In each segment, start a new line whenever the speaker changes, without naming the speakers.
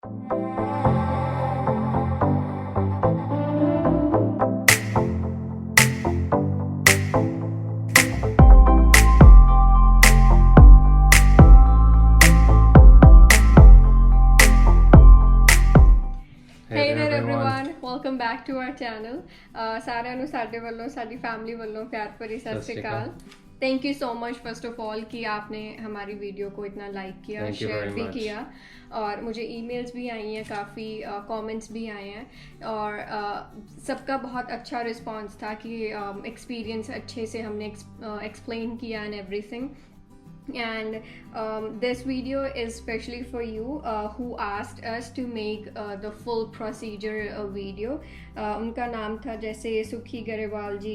Hey there everyone, welcome back to our channel. ਸਾਰਿਆਂ ਨੂੰ ਸਾਡੇ ਵੱਲੋਂ ਸਾਡੀ फैमिली ਵੱਲੋਂ प्यार भरी सत श्री अकाल. Thank you so much first of all कि आपने हमारी वीडियो को इतना लाइक किया, शेयर भी किया, और मुझे ईमेल्स भी आई हैं, काफ़ी कमेंट्स भी आए हैं, और सबका बहुत अच्छा रिस्पांस था कि एक्सपीरियंस अच्छे से हमने एक्सप्लेन किया and everything. And this video is specially for you who asked us to make the full procedure video. उनका नाम था जैसे सुखी गरेवाल जी,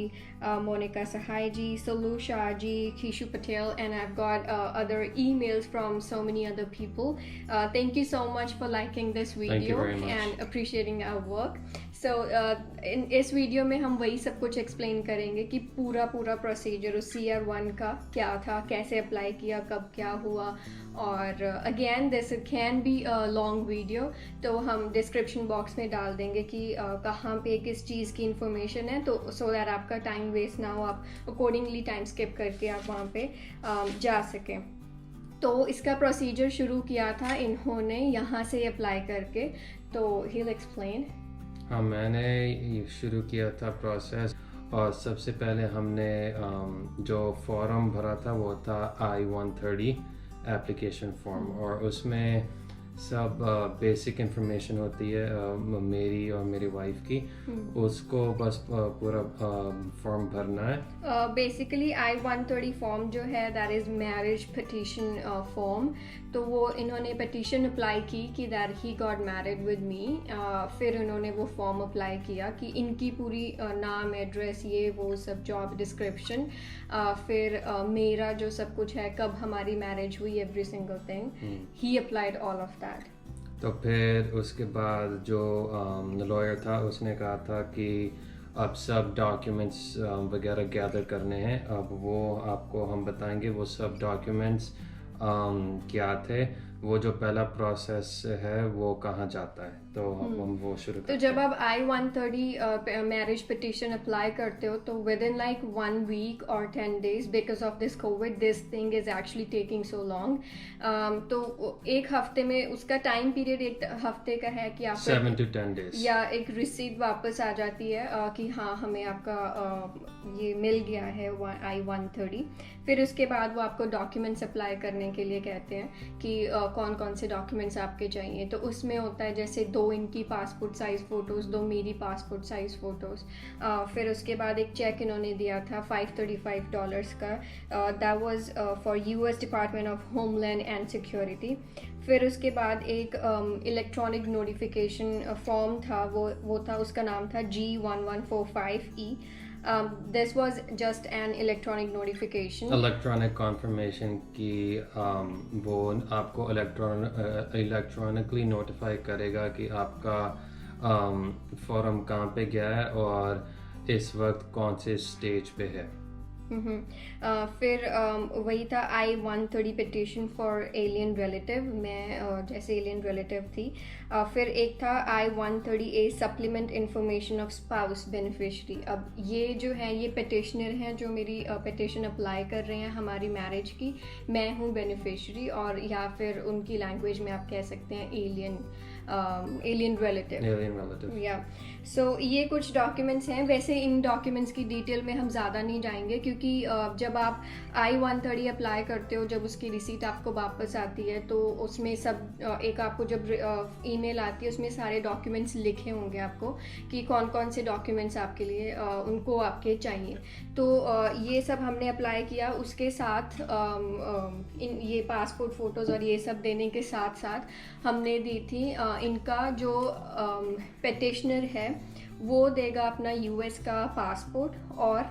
मोनिका सहाय जी, सलू Shah ji, खीशु Patel, and I've got other emails from so many other people. Thank you so much for liking this video and appreciating our work. So इस video में हम वही सब कुछ एक्सप्लेन करेंगे कि पूरा प्रोसीजर उस CR1 का क्या था, कैसे अप्लाई किया, कब क्या हुआ. और again this can be a long video, तो हम डिस्क्रिप्शन बॉक्स में डाल देंगे कि कहाँ पे किस चीज़ की इंफॉर्मेशन है, तो सो दैट आपका टाइम वेस्ट ना हो, आप अकॉर्डिंगली टाइम स्किप करके आप वहाँ पे जा सकें. तो इसका प्रोसीजर शुरू किया था इन्होंने यहाँ से अप्लाई करके, तो ही विल एक्सप्लेन.
हाँ, मैंने शुरू किया था प्रोसेस, और सबसे पहले हमने जो फॉर्म भरा था वो था I-130 एप्लीकेशन फॉर्म, और उसमें सब बेसिक इंफॉर्मेशन होती है मेरी और मेरी वाइफ की. उसको बस पूरा फॉर्म भरना है.
बेसिकली I-130 फॉर्म जो है that is marriage petition form. तो वो इन्होंने पिटिशन अप्लाई की कि that he got married with me. फिर उन्होंने वो फॉर्म अप्लाई किया कि इनकी पूरी नाम, एड्रेस, ये वो सब, जॉब डिस्क्रिप्शन, फिर मेरा जो सब कुछ है, कब हमारी मैरिज हुई, every single thing. He applied all of that.
तो फिर उसके बाद जो लॉयर था उसने कहा था कि अब सब डॉक्यूमेंट्स वगैरह गैदर करने हैं. अब वो आपको हम बताएंगे वो सब डॉक्यूमेंट्स क्या थे, वो जो पहला प्रोसेस है वो कहाँ जाता है. तो हम वो शुरू करते हैं.
तो जब आप I-130 मैरिज पिटिशन अप्लाई करते हो तो विद इन लाइक 1 week और 10 days, because of this Covid this thing is actually taking so long. तो एक हफ्ते में उसका टाइम पीरियड एक हफ्ते का है कि आप
7 to 10 days
या एक रिसीट वापस आ जाती है कि हाँ हमें आपका ये मिल गया है I-130. फिर उसके बाद वो आपको डॉक्यूमेंट्स अप्लाई करने के लिए कहते हैं कि कौन कौन से डॉक्यूमेंट्स आपके चाहिए. तो उसमें होता है जैसे 2 इनकी पासपोर्ट साइज़ फ़ोटोज़, 2 मेरी पासपोर्ट साइज़ फ़ोटोज़. फिर उसके बाद एक चेक इन्होंने दिया था $535 का, that was for US department of homeland and security. फिर उसके बाद एक इलेक्ट्रॉनिक नोटिफिकेशन फॉर्म था, वो था, उसका नाम था G1145E. This was just an electronic notification.
Electronic conformation की वो आपको इलेक्ट्रॉनिकली नोटिफाई करेगा कि आपका फॉर्म कहाँ पे गया है और इस वक्त कौन से स्टेज पे है.
फिर वही था I-130 petition for alien relative. मैं जैसे एलियन रिलेटिव थी. फिर एक था I-130A supplement information of spouse beneficiary. अब ये जो है ये पिटिशनर हैं जो मेरी पिटिशन अप्लाई कर रहे हैं हमारी मैरिज की. मैं हूँ बेनिफिशरी, और या फिर उनकी लैंग्वेज में आप कह सकते हैं एलियन रिलेटिव. या सो ये कुछ डॉक्यूमेंट्स हैं. वैसे इन डॉक्यूमेंट्स की डिटेल में हम ज़्यादा नहीं जाएंगे क्योंकि जब आप I-130 अप्लाई करते हो, जब उसकी रिसीट आपको वापस आती है तो उसमें सब एक आपको जब ईमेल आती है उसमें सारे डॉक्यूमेंट्स लिखे होंगे आपको कि कौन कौन से डॉक्यूमेंट्स आपके लिए उनको आपके चाहिए. तो ये सब हमने अप्लाई किया. उसके साथ ये पासपोर्ट फ़ोटोज़ और ये सब देने के साथ साथ हमने दी थी इनका जो पिटिशनर है वो देगा अपना US का पासपोर्ट और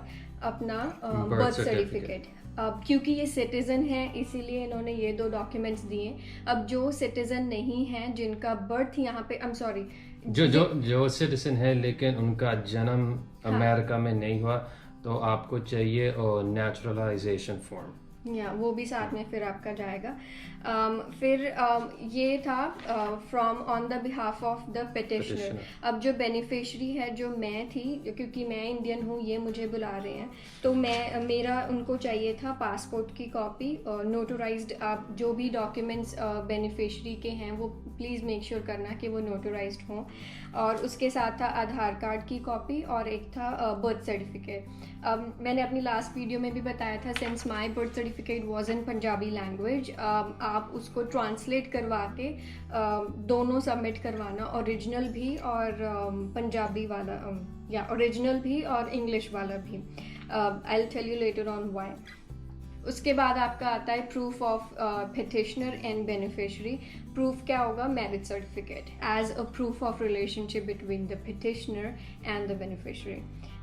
अपना बर्थ सर्टिफिकेट. अब क्योंकि ये सिटीज़न है इसीलिए इन्होंने ये 2 डॉक्यूमेंट्स दिए. अब जो सिटीज़न नहीं है, जिनका बर्थ यहाँ पे, आई एम सॉरी,
जो सिटीजन है लेकिन उनका जन्म अमेरिका में नहीं हुआ, तो आपको चाहिए नेचुरलाइजेशन फॉर्म.
या वो भी साथ में फिर आपका जाएगा। फिर ये था from on the behalf of the petitioner. अब जो बेनिफिशरी है जो मैं थी, क्योंकि मैं इंडियन हूँ, ये मुझे बुला रहे हैं, तो मेरा उनको चाहिए था पासपोर्ट की कॉपी, नोटराइज्ड। आप जो भी डॉक्यूमेंट्स बेनिफिशरी के हैं वो प्लीज़ मेक श्योर करना कि वो नोटराइज्ड हों। और उसके साथ था आधार कार्ड की कॉपी और एक था बर्थ सर्टिफिकेट। मैंने अपनी लास्ट वीडियो में भी बताया था, since my birth certificate was in Punjabi language, आप उसको ट्रांसलेट करवा के दोनों सबमिट करवाना, ओरिजिनल भी और पंजाबी वाला, या ओरिजिनल भी और इंग्लिश वाला भी। I will tell you later on why. उसके बाद आपका आता है proof of petitioner and beneficiary. Proof क्या होगा? Marriage certificate as a proof of relationship between the petitioner and the beneficiary.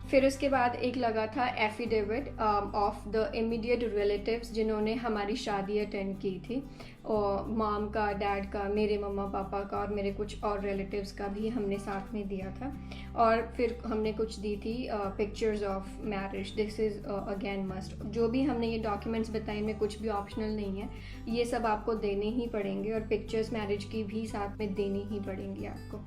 फिर उसके बाद एक लगा था affidavit of the immediate relatives जिन्होंने हमारी शादी अटेंड की थी, और मॉम का, डैड का, मेरे मम्मा पापा का और मेरे कुछ और रिलेटिव्स का भी हमने साथ में दिया था। और फिर हमने कुछ दी थी pictures of marriage. This is again must. जो भी हमने ये डॉक्यूमेंट्स बताए इनमें कुछ भी ऑप्शनल नहीं है, ये सब आपको देने ही पड़ेंगे, और पिक्चर्स मैरिज की भी साथ में देनी ही पड़ेंगी आपको।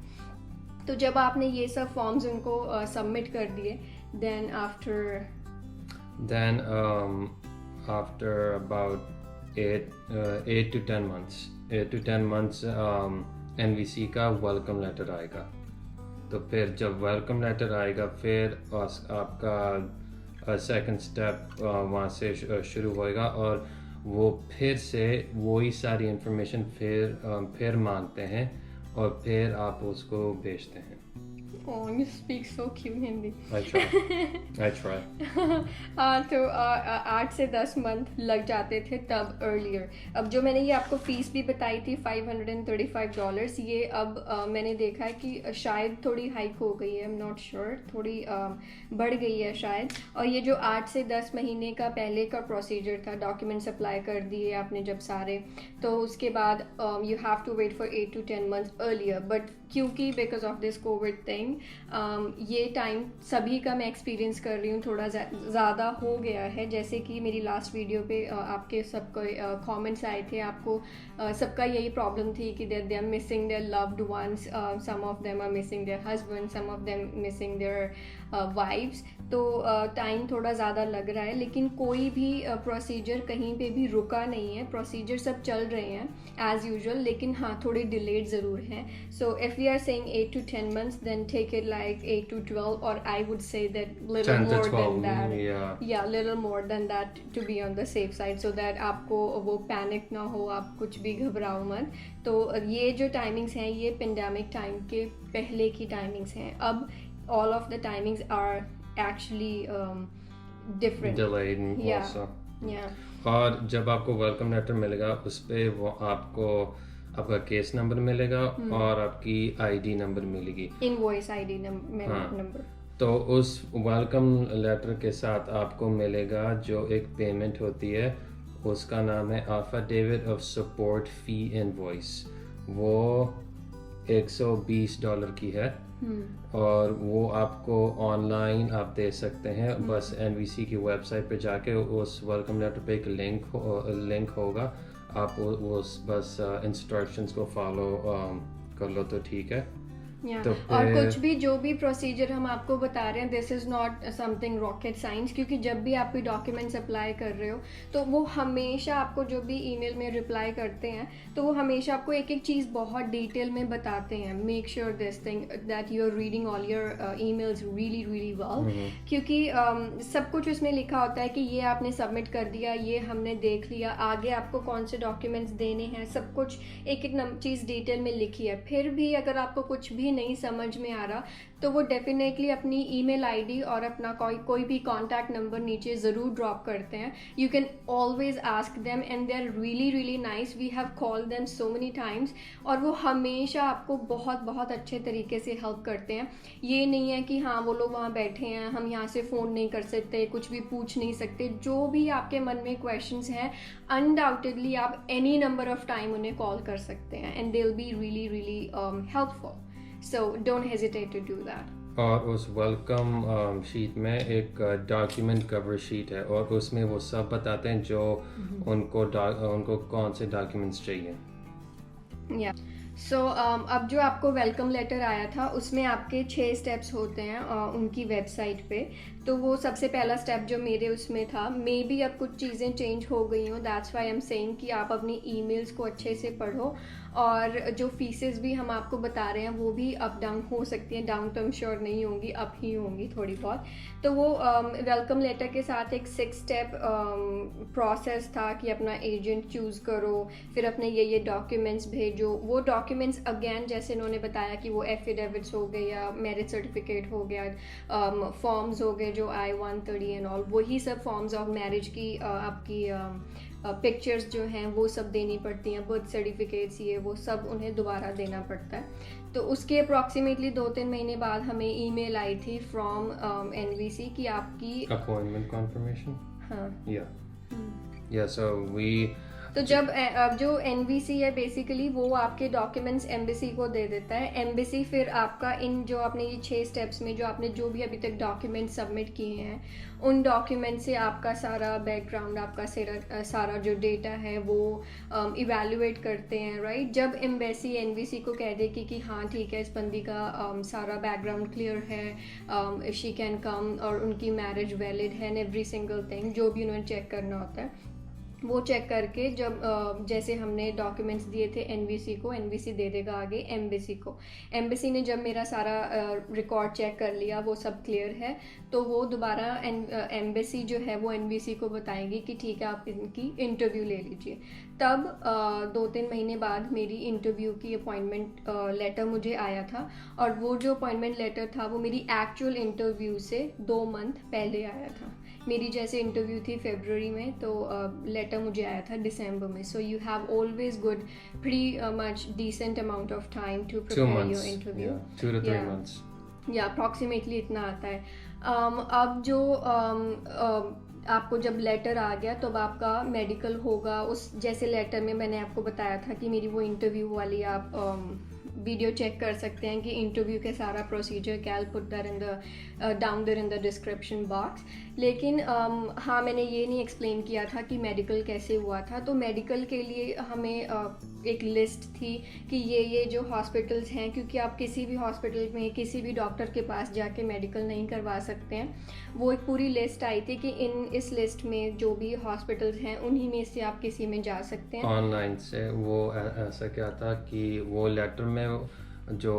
तो जब आपने ये सब फॉर्म्स उनको सबमिट कर दिए, then
after about 8 to 10 months NVC का वेलकम लेटर आएगा। तो फिर जब वेलकम लेटर आएगा फिर आपका सेकंड स्टेप वहाँ से शुरू होएगा, और वो फिर से वही सारी इंफॉर्मेशन फिर मांगते हैं और फिर आप उसको भेजते हैं।
Oh, you speak so cute Hindi.
I try.
तो 8 से 10 मंथ लग जाते थे तब अर्लियर। अब जो मैंने ये आपको फ़ीस भी बताई थी $535, ये अब मैंने देखा है कि शायद थोड़ी हाइक हो गई है, आई एम नॉट श्योर, थोड़ी बढ़ गई है शायद। और ये जो 8 से 10 महीने का पहले का प्रोसीजर था, डॉक्यूमेंट्स अप्लाई कर दिए आपने जब सारे, तो उसके बाद you have to wait for 8 to 10 months earlier. But क्योंकि because of this Covid thing ये टाइम सभी का मैं एक्सपीरियंस कर रही हूँ थोड़ा ज़्यादा हो गया है। जैसे कि मेरी लास्ट वीडियो पे आपके सबको कमेंट्स आए थे, आपको सबका यही प्रॉब्लम थी कि they are missing their loved ones, some of them are missing their husband, some of them missing their wifes. तो टाइम थोड़ा ज़्यादा लग रहा है, लेकिन कोई भी प्रोसीजर कहीं पे भी रुका नहीं है, प्रोसीजर सब चल रहे हैं एज़ यूजुअल, लेकिन हाँ थोड़े डिलेड ज़रूर हैं। So if we are saying 8 to 10 months, then take it like 8 to 12, or I would say that little more than that. Yeah, little more than that to be on the safe side, so that आपको वो panic ना हो, आप कुछ भी घबराओ मत। तो ये जो टाइमिंग्स हैं ये पेंडेमिक टाइम के पहले की टाइमिंग्स हैं। अब all of the timings are actually different,
delayed also.
Yeah.
और जब आपको वेलकम लेटर मिलेगा उस पे वो आपको आपका केस नंबर मिलेगा और आपकी आईडी नंबर मिलेगी,
इनवॉइस आईडी नंबर।
तो उस वेलकम लेटर के साथ आपको मिलेगा जो एक पेमेंट होती है, उसका नाम है affidavit of support fee invoice. वो $120 की है, और वो आपको ऑनलाइन आप दे सकते हैं। बस NVC की वेबसाइट पे जाके उस वेलकम लेटर पे एक लिंक होगा, आप उस बस इंस्ट्रक्शंस को फॉलो कर लो तो ठीक है। तो
और कुछ भी जो भी प्रोसीजर हम आपको बता रहे हैं, this is not something rocket science, क्योंकि जब भी आप कोई डॉक्यूमेंट्स अप्लाई कर रहे हो तो वो हमेशा आपको, जो भी ईमेल में रिप्लाई करते हैं तो वो हमेशा आपको एक एक चीज़ बहुत डिटेल में बताते हैं। Make sure this thing that you are reading all your emails really really well, क्योंकि सब कुछ उसमें लिखा होता है कि ये आपने सबमिट कर दिया, ये हमने देख लिया, आगे आपको कौन से डॉक्यूमेंट्स देने हैं, सब कुछ एक एक चीज़ डिटेल में लिखी है। फिर भी अगर आपको कुछ भी नहीं समझ में आ रहा तो वो डेफिनेटली अपनी ईमेल आईडी और अपना कोई भी कॉन्टैक्ट नंबर नीचे ज़रूर ड्रॉप करते हैं। You can always ask them and they are really really nice, we have called them so many times, और वो हमेशा आपको बहुत बहुत अच्छे तरीके से हेल्प करते हैं। ये नहीं है कि हाँ वो लोग वहाँ बैठे हैं, हम यहाँ से फ़ोन नहीं कर सकते, कुछ भी पूछ नहीं सकते। जो भी आपके मन में क्वेश्चंस हैं, अनडाउटेडली आप एनी नंबर ऑफ टाइम उन्हें कॉल कर सकते हैं, and they will be really really helpful. So don't hesitate to do that.
और उस वेलकम शीट में एक डॉक्यूमेंट कवर शीट है और उसमें वो सब बताते हैं जो उनको कौन से डॉक्यूमेंट्स चाहिए।
या सो अब जो आपको वेलकम लेटर आया था उसमें आपके 6 स्टेप्स होते हैं उनकी वेबसाइट पे। तो वो सबसे पहला स्टेप जो मेरे उसमें था, मे बी अब कुछ चीज़ें चेंज हो गई हों, that's why I am saying कि आप अपनी ईमेल्स को अच्छे से पढ़ो। और जो फीसेस भी हम आपको बता रहे हैं वो भी अप डाउन हो सकती हैं, डाउन तो I'm श्योर नहीं होंगी, अप ही होंगी थोड़ी बहुत। तो वो वेलकम लेटर के साथ एक 6 स्टेप प्रोसेस था कि अपना एजेंट चूज़ करो, फिर अपने ये डॉक्यूमेंट्स भेजो। वो डॉक्यूमेंट्स अगेन जैसे इन्होंने बताया कि वो एफिडेविट्स हो गए या मैरिज सर्टिफिकेट हो गया, फॉर्म्स हो गए जो I-130 एंड ऑल, वही सब फॉर्म्स ऑफ मैरिज की आपकी पिक्चर्स जो हैं वो सब देनी पड़ती हैं, बर्थ सर्टिफिकेट्स ये वो सब उन्हें दोबारा देना पड़ता है। तो उसके अप्रॉक्सीमेटली 2-3 महीने बाद हमें ईमेल आई थी फ्रॉम NVC कि आपकी
अपॉइंटमेंट कन्फर्मेशन।
हाँ
या सो वी
तो जब अब जो NVC है बेसिकली वो आपके डॉक्यूमेंट्स एम्बेसी को दे देता है। एम्बेसी फिर आपका इन जो आपने ये 6 स्टेप्स में जो आपने जो भी अभी तक डॉक्यूमेंट सबमिट किए हैं उन डॉक्यूमेंट से आपका सारा बैकग्राउंड, आपका सारा जो डेटा है वो इवैल्यूएट करते हैं, राइट। जब एम्बेसी NVC को कह दे कि हाँ ठीक है, इस बंदी का सारा बैकग्राउंड क्लियर है, शी कैन कम, और उनकी मैरिज वैलिड है एंड एवरी सिंगल थिंग जो भी उन्हें चेक करना होता है वो चेक करके जब जैसे हमने डॉक्यूमेंट्स दिए थे NVC को, NVC दे देगा आगे एम्बेसी को। एम्बेसी ने जब मेरा सारा रिकॉर्ड चेक कर लिया, वो सब क्लियर है, तो वो दोबारा एम्बेसी जो है वो NVC को बताएगी कि ठीक है आप इनकी इंटरव्यू ले लीजिए। तब 2-3 महीने बाद मेरी इंटरव्यू की अपॉइंटमेंट लेटर मुझे आया था, और वो जो अपॉइंटमेंट लेटर था वो मेरी एक्चुअल इंटरव्यू से 2 मंथ पहले आया था। मेरी जैसे इंटरव्यू थी फरवरी में, तो लेटर मुझे आया था दिसंबर में। So you have always good pretty much decent amount of time to prepare your interview.
2 to 3 months
या अप्रॉक्सीमेटली इतना आता है। अब जो आपको जब लेटर आ गया तब आपका मेडिकल होगा। उस जैसे लेटर में मैंने आपको बताया था कि मेरी वो इंटरव्यू वाली आप वीडियो चेक कर सकते हैं कि इंटरव्यू के सारा प्रोसीजर क्या, I put that in the down there in the description box. लेकिन हाँ मैंने ये नहीं एक्सप्लेन किया था कि मेडिकल कैसे हुआ था। तो मेडिकल के लिए हमें एक लिस्ट थी कि ये जो हॉस्पिटल्स हैं, क्योंकि आप किसी भी हॉस्पिटल में किसी भी डॉक्टर के पास जाके मेडिकल नहीं करवा सकते हैं, वो एक पूरी लिस्ट आई थी कि इस लिस्ट में जो भी हॉस्पिटल्स हैं उन्हीं में से आप किसी में जा सकते हैं
ऑनलाइन से। वो ऐसा क्या था कि वो लेटर में जो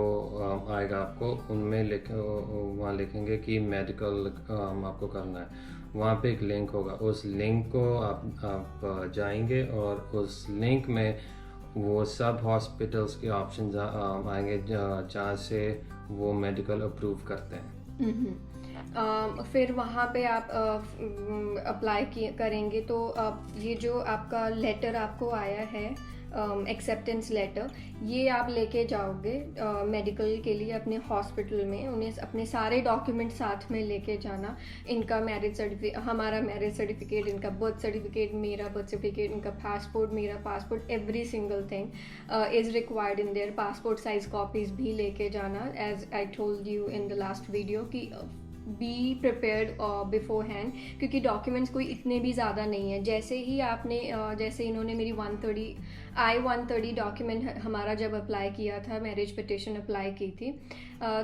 आएगा आपको उनमें वहाँ लिखेंगे कि मेडिकल आपको करना है। वहाँ पे एक लिंक होगा, उस लिंक को आप जाएंगे और उस लिंक में वो सब हॉस्पिटल्स के ऑप्शंस आएंगे जहाँ से वो मेडिकल अप्रूव करते हैं।
फिर वहाँ पे आप अप्लाई करेंगे तो ये जो आपका लेटर आपको आया है एक्सेप्टेंस लेटर, ये आप लेके जाओगे मेडिकल के लिए अपने हॉस्पिटल में। उन्हें अपने सारे डॉक्यूमेंट साथ में लेके जाना, इनका मैरिज सर्टिफिकेट, हमारा मैरिज सर्टिफिकेट, इनका बर्थ सर्टिफिकेट, मेरा बर्थ सर्टिफिकेट, इनका पासपोर्ट, मेरा passport, every single thing is required in there. Passport size copies भी लेके जाना, as I told you in the last video कि बी प्रिपेयर्ड बिफोर हैंड, क्योंकि डॉक्यूमेंट्स कोई इतने भी ज़्यादा नहीं है। जैसे ही आपने जैसे इन्होंने मेरी I-130 डॉक्यूमेंट हमारा जब अप्लाई किया था, मैरिज पिटिशन अप्लाई की थी,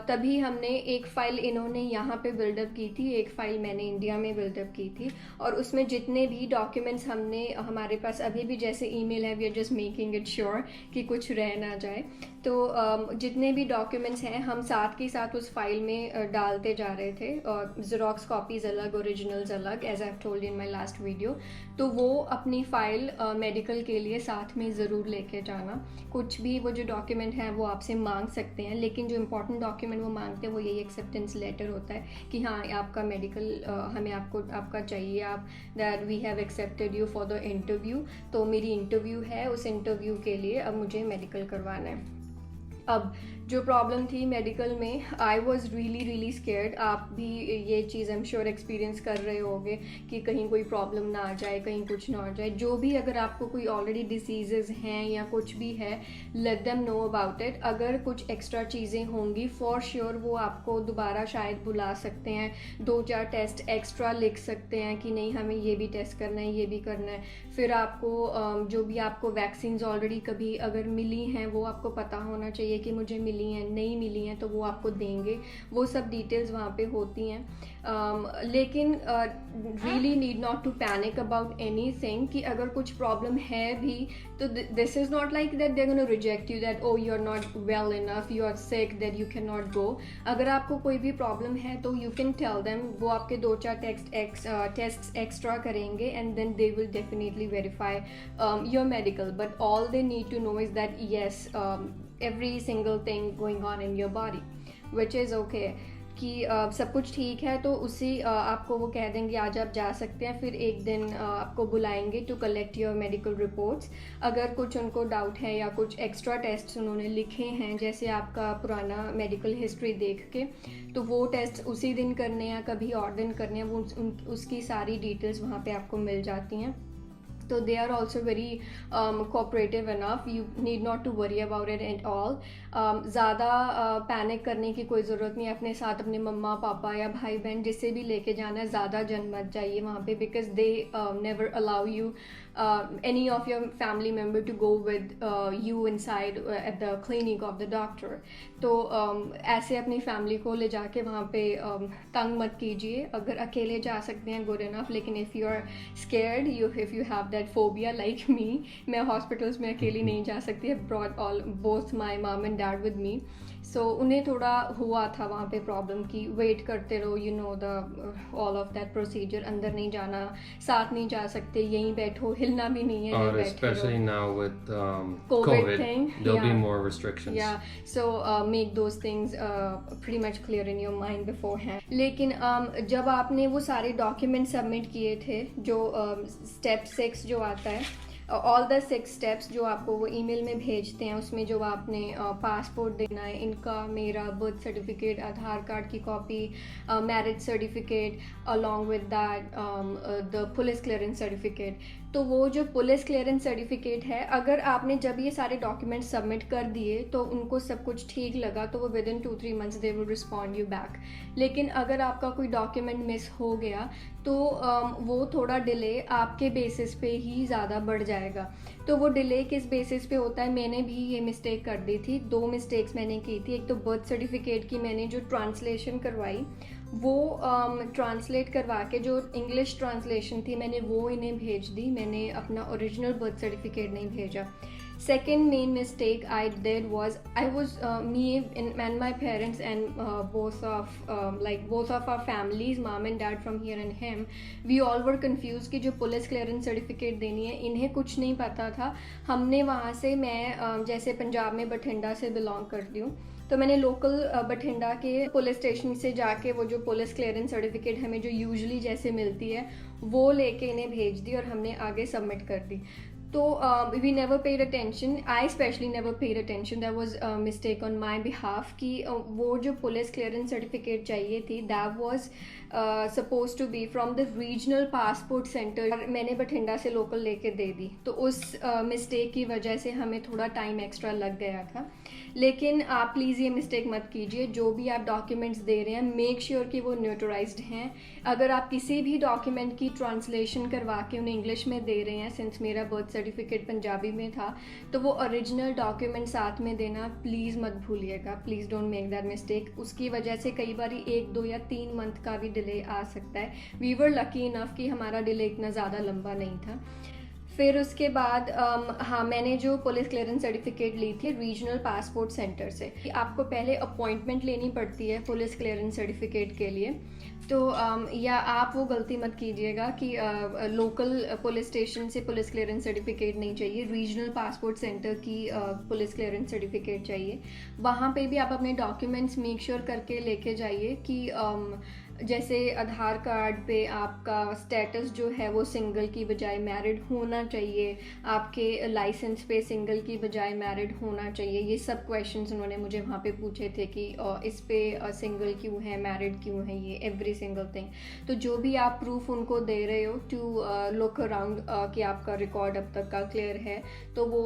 तभी हमने एक फ़ाइल इन्होंने यहाँ पे बिल्डअप की थी, एक फ़ाइल मैंने इंडिया में बिल्डअप की थी, और उसमें जितने भी डॉक्यूमेंट्स हमारे पास अभी भी जैसे ईमेल है, we are just making it sure कि कुछ रह ना जाए। तो जितने भी डॉक्यूमेंट्स हैं हम साथ के साथ उस फाइल में डालते जा रहे थे, ज़ेरॉक्स कॉपीज़ अलग, ओरिजिनल्स अलग, as I have told in my last video. तो वो अपनी फ़ाइल मेडिकल के लिए साथ में ज़रूर लेके जाना। कुछ भी वो जो डॉक्यूमेंट हैं वो आपसे मांग सकते हैं, लेकिन जो इंपॉर्टेंट डॉक्यूमेंट वो मांगते हैं वो यही एक्सेप्टेंस लेटर होता है कि हाँ आपका मेडिकल हमें आपका चाहिए, आप that we have accepted you for the interview. तो मेरी इंटरव्यू है, उस इंटरव्यू के लिए अब मुझे मेडिकल करवाना है। अब जो प्रॉब्लम थी मेडिकल में, आई वॉज रियली स्केर्ड। आप भी ये चीज़ आई एम श्योर एक्सपीरियंस कर रहे होगे कि कहीं कोई प्रॉब्लम ना आ जाए, कहीं कुछ ना आ जाए। जो भी अगर आपको कोई ऑलरेडी डिसीजेज हैं या कुछ भी है, let them know about it. अगर कुछ एक्स्ट्रा चीज़ें होंगी फॉर श्योर वो आपको दोबारा शायद बुला सकते हैं, 2-4 टेस्ट एक्स्ट्रा लिख सकते हैं कि नहीं हमें ये भी टेस्ट करना है, ये भी करना है। फिर आपको जो भी आपको वैक्सीन्स ऑलरेडी कभी अगर मिली हैं वो आपको पता होना चाहिए कि मुझे मिली हैं, नहीं मिली हैं तो वो आपको देंगे। वो सब डिटेल्स वहाँ पे होती हैं। लेकिन really need not to panic about anything कि अगर कुछ प्रॉब्लम है भी तो this is not like that they are gonna reject you, that oh you are not well enough, you are sick, that you can not go. अगर आपको कोई भी प्रॉब्लम है तो यू कैन टेल देम, वो आपके 2-4 टेस्ट एक्स्ट्रा करेंगे and then they will definitely verify your medical. But all they need to know is that yes every single thing going on in your body, which is okay, कि सब कुछ ठीक है तो उसी आपको वो कह देंगे आज आप जा सकते हैं। फिर एक दिन आपको बुलाएंगे to collect your medical reports. अगर कुछ उनको डाउट है या कुछ एक्स्ट्रा टेस्ट उन्होंने लिखे हैं, जैसे आपका पुराना मेडिकल हिस्ट्री देख के, तो वो टेस्ट उसी दिन करने या कभी और दिन करने हैं, वो उसकी सारी डिटेल्स वहाँ पे आपको मिल जाती हैं। तो they are also very cooperative enough, you need not to worry about it at all. ज़्यादा पैनिक करने की कोई ज़रूरत नहीं है। अपने साथ अपने मम्मा पापा या भाई बहन जिसे भी लेके जाना है, ज़्यादा जन मत जाइए वहाँ पे, because they never allow you any of your family member to go with you inside at the clinic of the doctor. तो ऐसे अपनी फैमिली को ले जाके वहाँ पे तंग मत कीजिए। अगर अकेले जा सकते हैं गुड इनफ, लेकिन if you are scared, if you have that phobia like me, मैं हॉस्पिटल्स में अकेली नहीं जा सकती। आई ब्रॉट बोथ माई मम एंड डैड विद मी। सो उन्हें थोड़ा हुआ था वहाँ पे प्रॉब्लम की वेट करते रहो, you know the all of that procedure, अंदर नहीं जाना, साथ नहीं जा सकते, यहीं बैठो, हिलना भी नहीं है।
और especially now with COVID
thing,
there'll be more restrictions.
Yeah, so make those things pretty much clear in your mind beforehand. लेकिन जब आपने वो सारे डॉक्यूमेंट सबमिट किए थे, जो स्टेप 6 जो आता है, ऑल द 6 स्टेप्स जो आपको वो ईमेल में भेजते हैं, उसमें जो आपने पासपोर्ट देना है, इनका, मेरा, बर्थ सर्टिफिकेट, आधार कार्ड की copy, marriage certificate, along with that the police clearance certificate. तो वो जो पुलिस क्लियरेंस सर्टिफिकेट है, अगर आपने जब ये सारे डॉक्यूमेंट सबमिट कर दिए तो उनको सब कुछ ठीक लगा तो वो with in 2-3 months they will respond you back. लेकिन अगर आपका कोई डॉक्यूमेंट मिस हो गया तो वो थोड़ा डिले आपके बेसिस पे ही ज़्यादा बढ़ जाएगा। तो वो डिले किस बेसिस पे होता है, मैंने भी ये मिस्टेक कर दी थी। 2 मिस्टेक्स मैंने की थी। एक तो बर्थ सर्टिफिकेट की मैंने जो ट्रांसलेशन करवाई, वो ट्रांसलेट करवा के जो इंग्लिश ट्रांसलेशन थी मैंने वो इन्हें भेज दी, मैंने अपना ओरिजिनल बर्थ सर्टिफिकेट नहीं भेजा। Second main mistake I did was me and my parents and both of our families, mom and dad from here and him, we all were confused कि जो पुलिस क्लियरेंस सर्टिफिकेट देनी है, इन्हें कुछ नहीं पता था। हमने वहाँ से, मैं जैसे पंजाब में बठिंडा से बिलोंग करती हूँ, तो मैंने लोकल बठिंडा के पुलिस स्टेशन से जाके वो जो पुलिस क्लियरेंस सर्टिफिकेट हमें जो यूजुअली जैसे मिलती है वो लेके इन्हें भेज दी और हमने आगे सबमिट कर दी। तो we never paid attention, I specially never paid attention, that was mistake on my behalf कि वो जो पुलिस क्लियरेंस सर्टिफिकेट चाहिए थी, that was suppose to be from the regional passport centre. मैंने बठिंडा से लोकल लेके दे दी, तो उस मिस्टेक की वजह से हमें थोड़ा टाइम एक्स्ट्रा लग गया था। लेकिन आप प्लीज़ ये मिस्टेक मत कीजिए। जो भी आप डॉक्यूमेंट्स दे रहे हैं, मेक श्योर कि वो नोटराइज्ड हैं। अगर आप किसी भी डॉक्यूमेंट की ट्रांसलेशन करवा के उन्हें इंग्लिश में दे रहे हैं, सिंस मेरा बर्थ सर्टिफिकेट पंजाबी में था, तो वो ओरिजिनल डॉक्यूमेंट साथ में देना प्लीज़ मत भूलिएगा। Please don't make that mistake. उसकी वजह से कई बार 1, 2 या 3 मंथ का भी डिले आ सकता है। वी वर लकी इनफ कि हमारा डिले इतना ज़्यादा लंबा नहीं था। फिर उसके बाद हाँ, मैंने जो पुलिस क्लियरेंस सर्टिफिकेट ली थी रीजनल पासपोर्ट सेंटर से। आपको पहले अपॉइंटमेंट लेनी पड़ती है पुलिस क्लियरेंस सर्टिफिकेट के लिए। तो या आप वो गलती मत कीजिएगा कि लोकल पुलिस स्टेशन से पुलिस क्लियरेंस सर्टिफिकेट नहीं चाहिए, रीजनल पासपोर्ट सेंटर की पुलिस क्लियरेंस सर्टिफिकेट चाहिए। वहाँ पे भी आप अपने डॉक्यूमेंट्स मेक श्योर करके लेके जाइए कि जैसे आधार कार्ड पे आपका स्टेटस जो है वो सिंगल की बजाय मैरिड होना चाहिए, आपके लाइसेंस पे सिंगल की बजाय मैरिड होना चाहिए, ये सब क्वेश्चंस उन्होंने मुझे वहाँ पे पूछे थे कि इस पे सिंगल क्यों है, मैरिड क्यों है, ये एवरी सिंगल थिंग। तो जो भी आप प्रूफ उनको दे रहे हो टू लुक अराउंड कि आपका रिकॉर्ड अब तक का क्लियर है, तो वो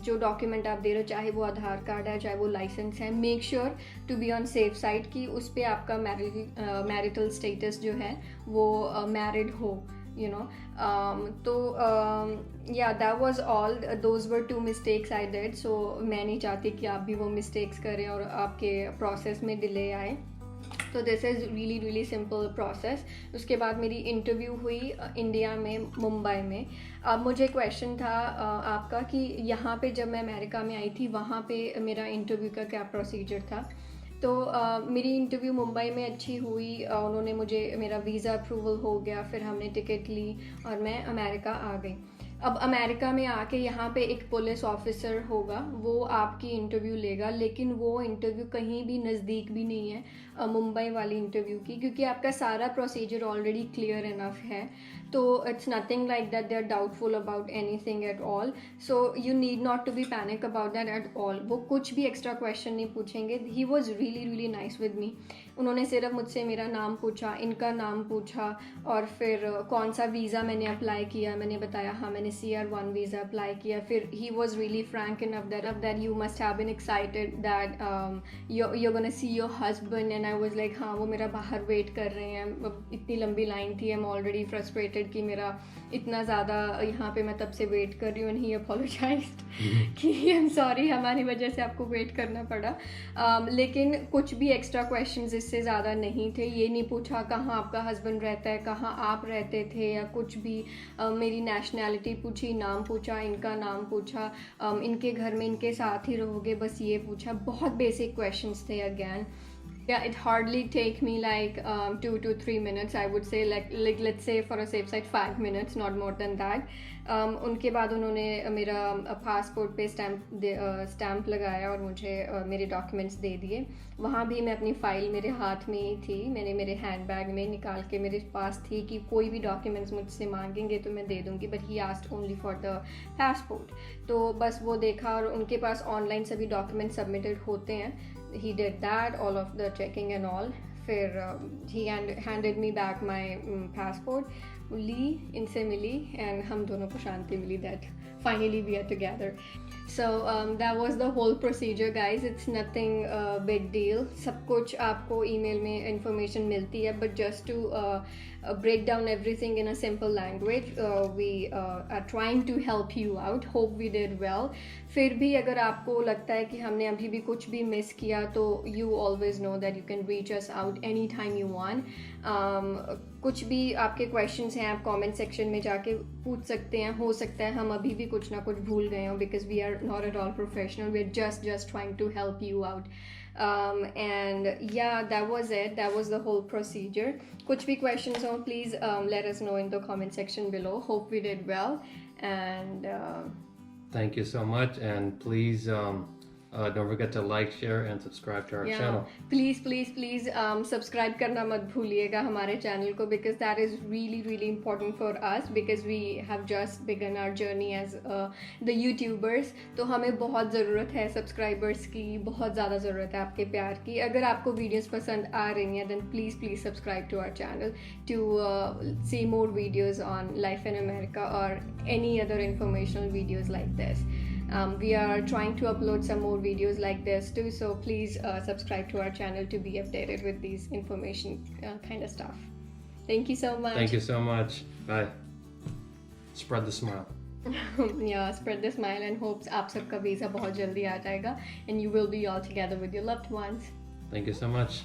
जो डॉक्यूमेंट आप दे रहे हो, चाहे वो आधार कार्ड है चाहे वो लाइसेंस है, make sure to be on safe side कि उस पर आपका मैरिटल स्टेटस जो है वो मैरिड हो, you know. तो yeah, that was all, those were 2 mistakes I did, so मैं नहीं चाहती कि आप भी वो मिस्टेक्स करें और आपके प्रोसेस में डिले आए। तो this is really really simple process. उसके बाद मेरी इंटरव्यू हुई इंडिया में, मुंबई में। अब मुझे क्वेश्चन था आपका कि यहाँ पे जब मैं अमेरिका में आई थी वहाँ पे मेरा इंटरव्यू का क्या प्रोसीजर था। तो मेरी इंटरव्यू मुंबई में अच्छी हुई, उन्होंने मुझे, मेरा वीज़ा अप्रूवल हो गया, फिर हमने टिकट ली और मैं अमेरिका आ गई। अब अमेरिका में आके यहाँ पे एक पुलिस ऑफिसर होगा, वो आपकी इंटरव्यू लेगा, लेकिन वो इंटरव्यू कहीं भी नज़दीक भी नहीं है मुंबई वाली इंटरव्यू की, क्योंकि आपका सारा प्रोसीजर ऑलरेडी क्लियर इनफ है। तो it's nothing like that they are doubtful about anything at all, so you need not to be panic about that at all. वो कुछ भी एक्स्ट्रा क्वेश्चन नहीं पूछेंगे। He was really really nice with me. उन्होंने सिर्फ मुझसे मेरा नाम पूछा, इनका नाम पूछा, और फिर कौन सा वीज़ा मैंने अप्लाई किया, मैंने बताया हाँ मैंने CR1 वीज़ा अप्लाई किया। फिर he was really frank enough that you must have been excited that you're gonna see your husband, and I was like हाँ वो मेरा बाहर वेट कर रहे हैं। इतनी लंबी लाइन थी, आई एम ऑलरेडी फ्रस्ट्रेटेड कि मेरा इतना ज़्यादा यहाँ पे मैं तब से वेट कर रही हूँ। एंड ही अपोलोजाइज्ड कि आई एम सॉरी, हमारी वजह से आपको वेट करना पड़ा। लेकिन कुछ भी एक्स्ट्रा क्वेश्चंस इससे ज़्यादा नहीं थे। ये नहीं पूछा कहाँ आपका हस्बैंड रहता है, कहाँ आप रहते थे, या कुछ भी। मेरी नेशनैलिटी पूछी, नाम पूछा, इनका नाम पूछा, इनके घर में इनके साथ ही रहोगे, बस ये पूछा। बहुत बेसिक क्वेश्चंस थे again. Yeah, it hardly take me like 2 to 3 minutes, I would say, like let's say for a safe side 5 minutes, not more than that. उनके बाद उन्होंने मेरा पासपोर्ट पे स्टैम्प लगाया और मुझे मेरे डॉक्यूमेंट्स दे दिए। वहाँ भी मैं अपनी फ़ाइल मेरे हाथ में ही थी, मैंने मेरे हैंड बैग में निकाल के मेरे पास थी कि कोई भी डॉक्यूमेंट्स मुझसे मांगेंगे तो मैं दे दूँगी, but he asked only for the passport. तो बस वो देखा, और उनके पास ऑनलाइन सभी डॉक्यूमेंट्स सबमिटेड होते हैं। He did that, all of the checking and all. फिर he handed me back my passport, ली, इनसे मिली, and हम दोनों को शांति मिली that finally we are together. So that was the whole procedure, guys. It's nothing big deal. सब कुछ आपको email में information मिलती है, but just to break down everything in a simple language, we are trying to help you out. Hope we did well. फिर भी अगर आपको लगता है कि हमने अभी भी कुछ भी मिस किया, तो you always know that you can reach us out anytime you want. कुछ भी आपके क्वेश्चंस हैं, आप कमेंट सेक्शन में जाके पूछ सकते हैं। हो सकता है हम अभी भी कुछ ना कुछ भूल गए हों, because we are not at all professional, we are just trying to help you out. And yeah, that was it, that was the whole procedure. कुछ भी questions हो, please let us know in the comment section below. Hope we did well, and
thank you so much, and please don't forget to like, share and subscribe to our channel.
Please subscribe करना मत भूलिएगा हमारे channel को, because that is really really important for us, because we have just begun our journey as the YouTubers. तो हमें बहुत ज़रूरत है सब्सक्राइबर्स की, बहुत ज़्यादा ज़रूरत है आपके प्यार की। अगर आपको वीडियोस पसंद आ रही हैं, then please subscribe to our channel to see more videos on life in America or any other informational videos like this. We are trying to upload some more videos like this too, so please subscribe to our channel to be updated with these information kind of stuff. Thank you so much.
Thank you so much. Bye. Spread the smile.
Yeah, spread the smile, and hopes आप सबका visa बहुत जल्दी आ जाएगा, and you will be all together with your loved ones.
Thank you so much.